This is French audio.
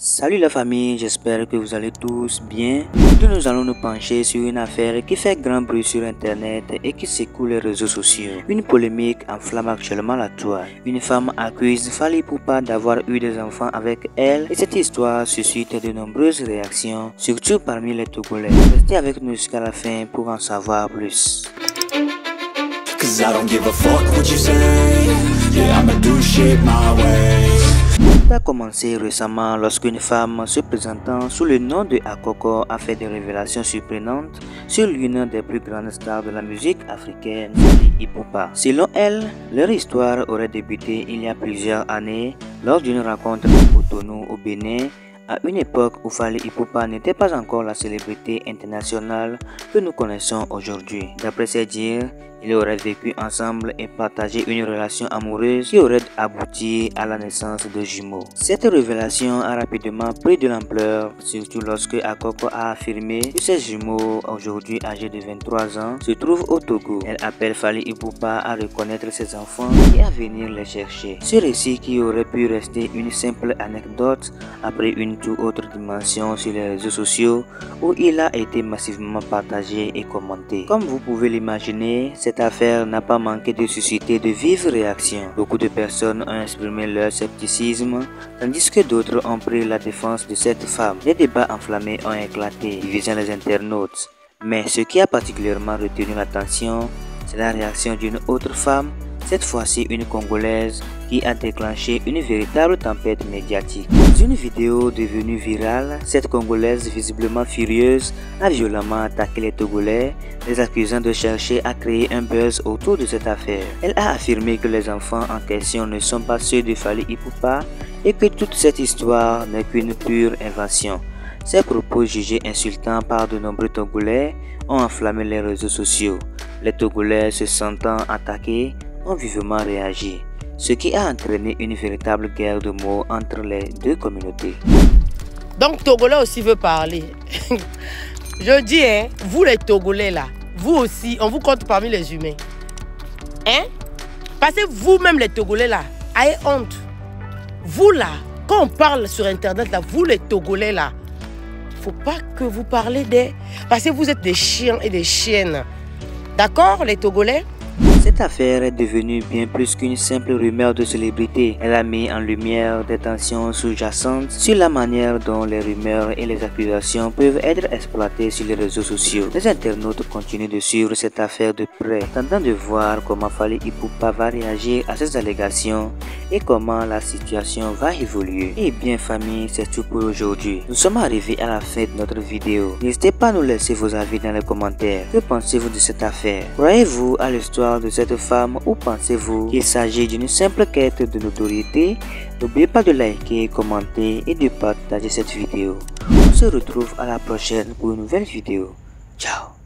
Salut la famille, j'espère que vous allez tous bien. Aujourd'hui nous allons nous pencher sur une affaire qui fait grand bruit sur internet et qui secoue les réseaux sociaux. Une polémique enflamme actuellement la toile. Une femme accuse Fally Ipupa d'avoir eu des enfants avec elle et cette histoire suscite de nombreuses réactions, surtout parmi les Togolais. Restez avec nous jusqu'à la fin pour en savoir plus. Cause I don't give a fuck what you say. Yeah, I'ma do shit my way. Ça a commencé récemment lorsqu'une femme se présentant sous le nom de Akoko a fait des révélations surprenantes sur l'une des plus grandes stars de la musique africaine, Fally Ipupa. Selon elle, leur histoire aurait débuté il y a plusieurs années lors d'une rencontre à Cotonou au Bénin, à une époque où Fally Ipupa n'était pas encore la célébrité internationale que nous connaissons aujourd'hui. D'après ses dires, ils auraient vécu ensemble et partagé une relation amoureuse qui aurait abouti à la naissance de jumeaux. Cette révélation a rapidement pris de l'ampleur, surtout lorsque Akoko a affirmé que ses jumeaux, aujourd'hui âgés de 23 ans, se trouvent au Togo. Elle appelle Fally Ipupa à reconnaître ses enfants et à venir les chercher. Ce récit qui aurait pu rester une simple anecdote a pris une toute autre dimension sur les réseaux sociaux où il a été massivement partagé et commenté. Comme vous pouvez l'imaginer, cette affaire n'a pas manqué de susciter de vives réactions. Beaucoup de personnes ont exprimé leur scepticisme, tandis que d'autres ont pris la défense de cette femme. Des débats enflammés ont éclaté, divisant les internautes. Mais ce qui a particulièrement retenu l'attention, c'est la réaction d'une autre femme, cette fois-ci une Congolaise, qui a déclenché une véritable tempête médiatique. Dans une vidéo devenue virale, cette Congolaise visiblement furieuse a violemment attaqué les Togolais, les accusant de chercher à créer un buzz autour de cette affaire. Elle a affirmé que les enfants en question ne sont pas ceux de Fally Ipupa et que toute cette histoire n'est qu'une pure invention. Ces propos jugés insultants par de nombreux Togolais ont enflammé les réseaux sociaux. Les Togolais, se sentant attaqués, ont vivement réagi, ce qui a entraîné une véritable guerre de mots entre les deux communautés. Donc Togolais aussi veut parler. Je dis, hein, vous les Togolais là, vous aussi, on vous compte parmi les humains. Hein? Parce que vous-même les Togolais là, ayez honte. Vous là, quand on parle sur internet là, vous les Togolais là, faut pas que vous parlez des... Parce que vous êtes des chiens et des chiennes. D'accord les Togolais? Cette affaire est devenue bien plus qu'une simple rumeur de célébrité. Elle a mis en lumière des tensions sous-jacentes sur la manière dont les rumeurs et les accusations peuvent être exploitées sur les réseaux sociaux. Les internautes continuent de suivre cette affaire de près, tentant de voir comment Fally Ipupa va réagir à ces allégations et comment la situation va évoluer. Et bien famille, c'est tout pour aujourd'hui. Nous sommes arrivés à la fin de notre vidéo. N'hésitez pas à nous laisser vos avis dans les commentaires. Que pensez-vous de cette affaire? Croyez-vous à l'histoire de cette femme ou pensez-vous qu'il s'agit d'une simple quête de notoriété? N'oubliez pas de liker, commenter et de partager cette vidéo. On se retrouve à la prochaine pour une nouvelle vidéo. Ciao.